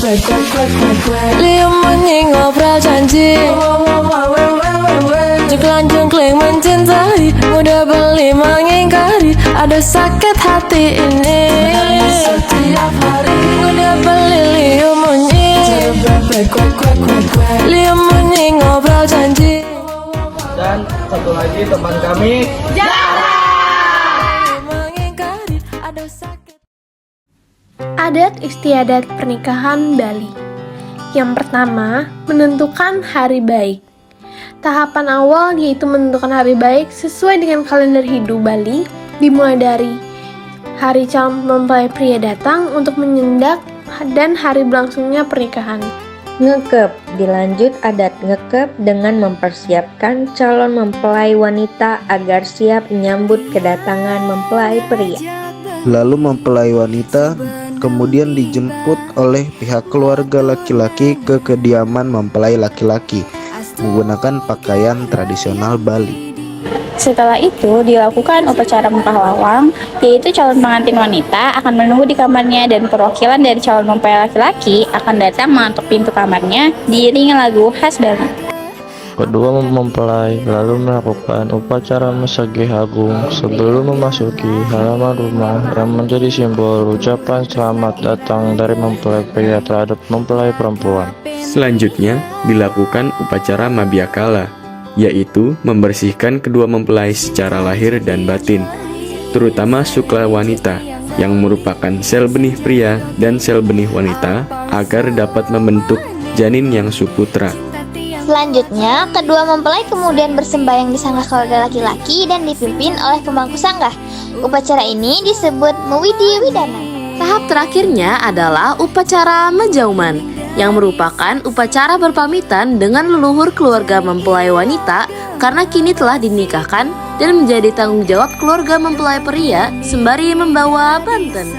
Liam ngobrol janji, jengklang mencintai, mudah beli mengingkari. Ada sakit hati ini setiap hari. Mudah beli Liam ngobrol janji. Dan satu lagi teman kami. Adat istiadat pernikahan Bali. Yang pertama, menentukan hari baik. Tahapan awal yaitu menentukan hari baik sesuai dengan kalender Hindu Bali, dimulai dari hari calon mempelai pria datang untuk menyendak dan hari berlangsungnya pernikahan. Ngekep, dilanjut adat ngekep dengan mempersiapkan calon mempelai wanita agar siap menyambut kedatangan mempelai pria. Lalu mempelai wanita kemudian dijemput oleh pihak keluarga laki-laki ke kediaman mempelai laki-laki menggunakan pakaian tradisional Bali. Setelah itu dilakukan upacara muka lawang, yaitu calon pengantin wanita akan menunggu di kamarnya dan perwakilan dari calon mempelai laki-laki akan datang mengetuk pintu kamarnya diiringi lagu khas Bali. Kedua mempelai lalu melakukan upacara mesagih agung sebelum memasuki halaman rumah yang menjadi simbol ucapan selamat datang dari mempelai pria terhadap mempelai perempuan. Selanjutnya dilakukan upacara Mabiakala, yaitu membersihkan kedua mempelai secara lahir dan batin, terutama sukla wanita yang merupakan sel benih pria dan sel benih wanita agar dapat membentuk janin yang suputra. Selanjutnya, kedua mempelai kemudian bersembahyang di sangga keluarga laki-laki dan dipimpin oleh pemangku sangga. Upacara ini disebut Mewidi Widana. Tahap terakhirnya adalah upacara Majauman, yang merupakan upacara berpamitan dengan leluhur keluarga mempelai wanita karena kini telah dinikahkan dan menjadi tanggung jawab keluarga mempelai pria sembari membawa banten.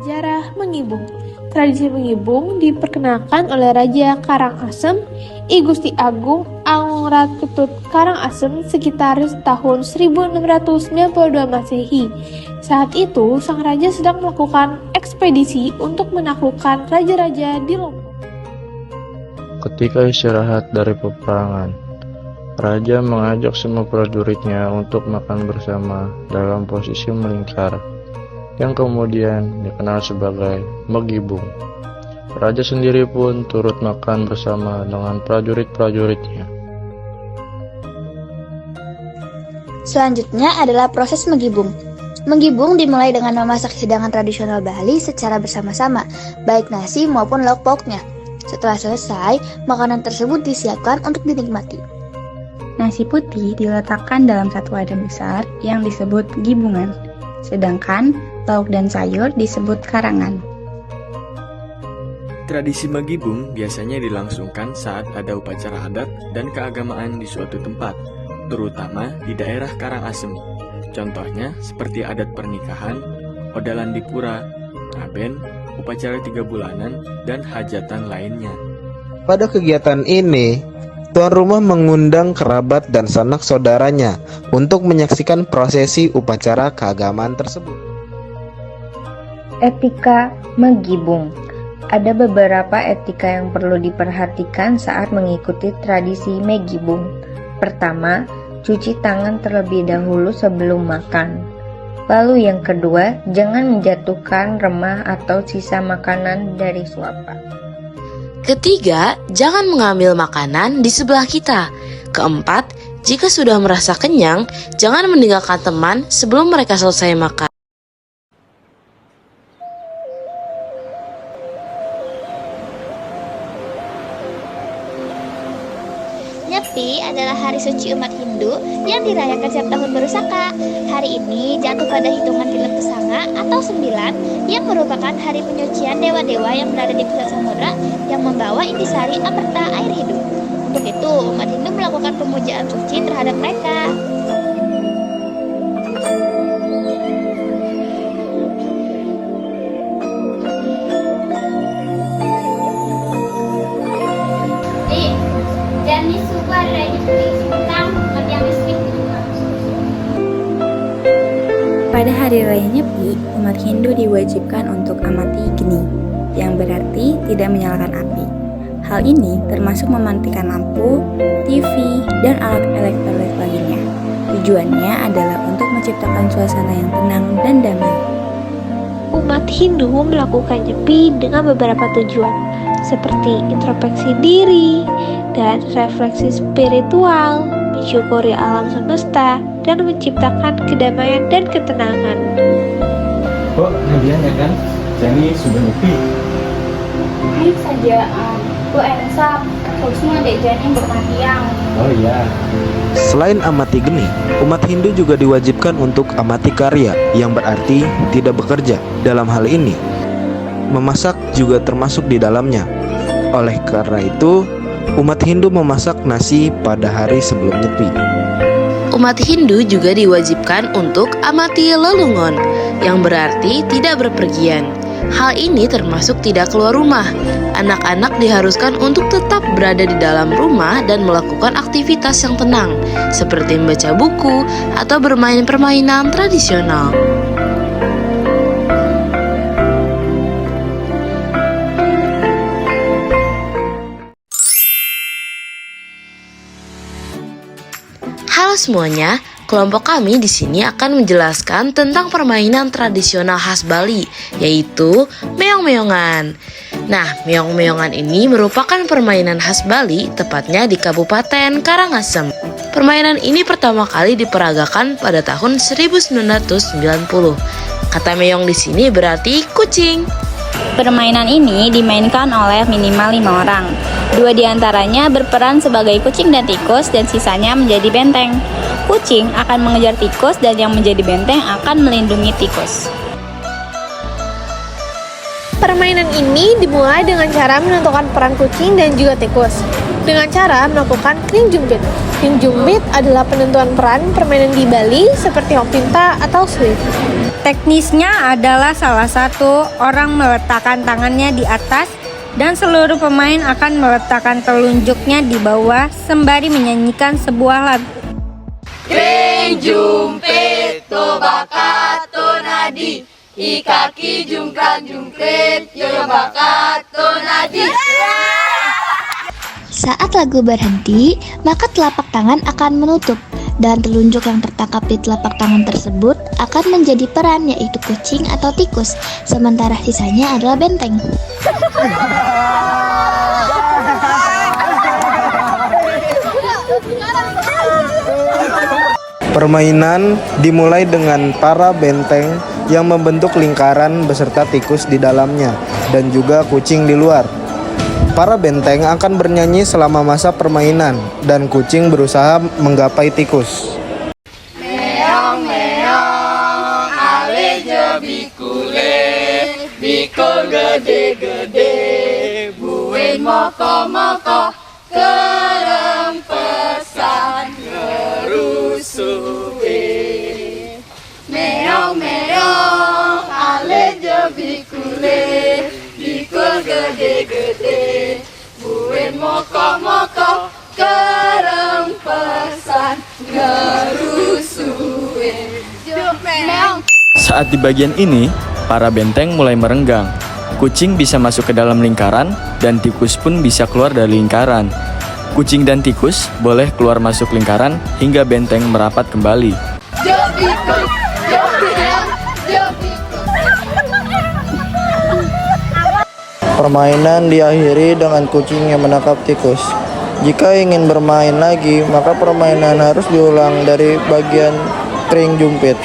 Sejarah mengibung. Tradisi mengibung diperkenalkan oleh Raja Karangasem, I Gusti Agung Angratutut Karangasem sekitar tahun 1692 Masehi. Saat itu, sang raja sedang melakukan ekspedisi untuk menaklukkan raja-raja di Lombok. Ketika istirahat dari peperangan, raja mengajak semua prajuritnya untuk makan bersama dalam posisi melingkar, yang kemudian dikenal sebagai Megibung. Raja sendiri pun turut makan bersama dengan prajurit-prajuritnya. Selanjutnya adalah proses menggibung. Menggibung dimulai dengan memasak hidangan tradisional Bali secara bersama-sama, baik nasi maupun lauk pauknya. Setelah selesai, makanan tersebut disiapkan untuk dinikmati. Nasi putih diletakkan dalam satu wadah besar yang disebut gibungan, sedangkan lauk dan sayur disebut karangan. Tradisi Megibung biasanya dilangsungkan saat ada upacara adat dan keagamaan di suatu tempat, terutama di daerah Karangasem. Contohnya seperti adat pernikahan, odalan di pura, ngaben, upacara 3 bulanan, dan hajatan lainnya. Pada kegiatan ini, tuan rumah mengundang kerabat dan sanak saudaranya untuk menyaksikan prosesi upacara keagamaan tersebut. Etika Megibung. Ada beberapa etika yang perlu diperhatikan saat mengikuti tradisi Megibung. Pertama, cuci tangan terlebih dahulu sebelum makan. Lalu yang kedua, jangan menjatuhkan remah atau sisa makanan dari suapan. Ketiga, jangan mengambil makanan di sebelah kita. Keempat, jika sudah merasa kenyang, jangan meninggalkan teman sebelum mereka selesai makan. Nyepi adalah hari suci umat Hindu yang dirayakan setiap tahun baru Saka. Hari ini jatuh pada hitungan Tilep Kesanga atau 9 yang merupakan hari penyucian dewa-dewa yang berada di pusat samudra yang membawa intisari amerta air hidup. Untuk itu, umat Hindu melakukan pemujaan suci terhadap mereka. Pada hari raya Nyepi, umat Hindu diwajibkan untuk amati geni, yang berarti tidak menyalakan api. Hal ini termasuk mematikan lampu, TV, dan alat elektronik lainnya. Tujuannya adalah untuk menciptakan suasana yang tenang dan damai. Umat Hindu melakukan Nyepi dengan beberapa tujuan, seperti introspeksi diri dan refleksi spiritual, mensyukuri alam semesta, dan menciptakan kedamaian dan ketenangan. Kok hadiah ya kan? Jadi sudah nyepi. Baik saja, Bu Ensa, khususnya Dejani bermatiang. Oh iya. Selain amati geni, umat Hindu juga diwajibkan untuk amati karya, yang berarti tidak bekerja. Dalam hal ini, memasak juga termasuk di dalamnya. Oleh karena itu, umat Hindu memasak nasi pada hari sebelum Nyepi. Umat Hindu juga diwajibkan untuk amati lelungon, yang berarti tidak berpergian. Hal ini termasuk tidak keluar rumah. Anak-anak diharuskan untuk tetap berada di dalam rumah dan melakukan aktivitas yang tenang, seperti membaca buku atau bermain permainan tradisional. Halo semuanya, kelompok kami di sini akan menjelaskan tentang permainan tradisional khas Bali, yaitu meong-meongan. Nah, meong-meongan ini merupakan permainan khas Bali, tepatnya di Kabupaten Karangasem. Permainan ini pertama kali diperagakan pada tahun 1990. Kata meong di sini berarti kucing. Permainan ini dimainkan oleh minimal 5 orang. 2 diantaranya berperan sebagai kucing dan tikus dan sisanya menjadi benteng. Kucing akan mengejar tikus dan yang menjadi benteng akan melindungi tikus. Permainan ini dimulai dengan cara menentukan peran kucing dan juga tikus, dengan cara melakukan kring jumpit. Kring jumpit adalah penentuan peran permainan di Bali seperti hopinta atau sweep. Teknisnya adalah salah satu orang meletakkan tangannya di atas dan seluruh pemain akan meletakkan telunjuknya di bawah sembari menyanyikan sebuah lagu. Kring jumpit tobakat tonadi, ikaki jungkrat jungkrit yobakat tonadi. Saat lagu berhenti, maka telapak tangan akan menutup dan telunjuk yang tertangkap di telapak tangan tersebut akan menjadi peran, yaitu kucing atau tikus, sementara sisanya adalah benteng. Permainan dimulai dengan para benteng yang membentuk lingkaran beserta tikus di dalamnya dan juga kucing di luar. Para benteng akan bernyanyi selama masa permainan dan kucing berusaha menggapai tikus. Meong meong ale je bikule, bikul gede-gede, buin moko-moko, kerem pesan ngerusuwe. Meong meong ale je bikule, bikul gede-gede, buin moko-moko, kerem pesan ngerusuwe. Meong. Saat di bagian ini, para benteng mulai merenggang. Kucing bisa masuk ke dalam lingkaran dan tikus pun bisa keluar dari lingkaran. Kucing dan tikus boleh keluar masuk lingkaran hingga benteng merapat kembali. Permainan diakhiri dengan kucing yang menangkap tikus. Jika ingin bermain lagi, maka permainan harus diulang dari bagian kring jumpit.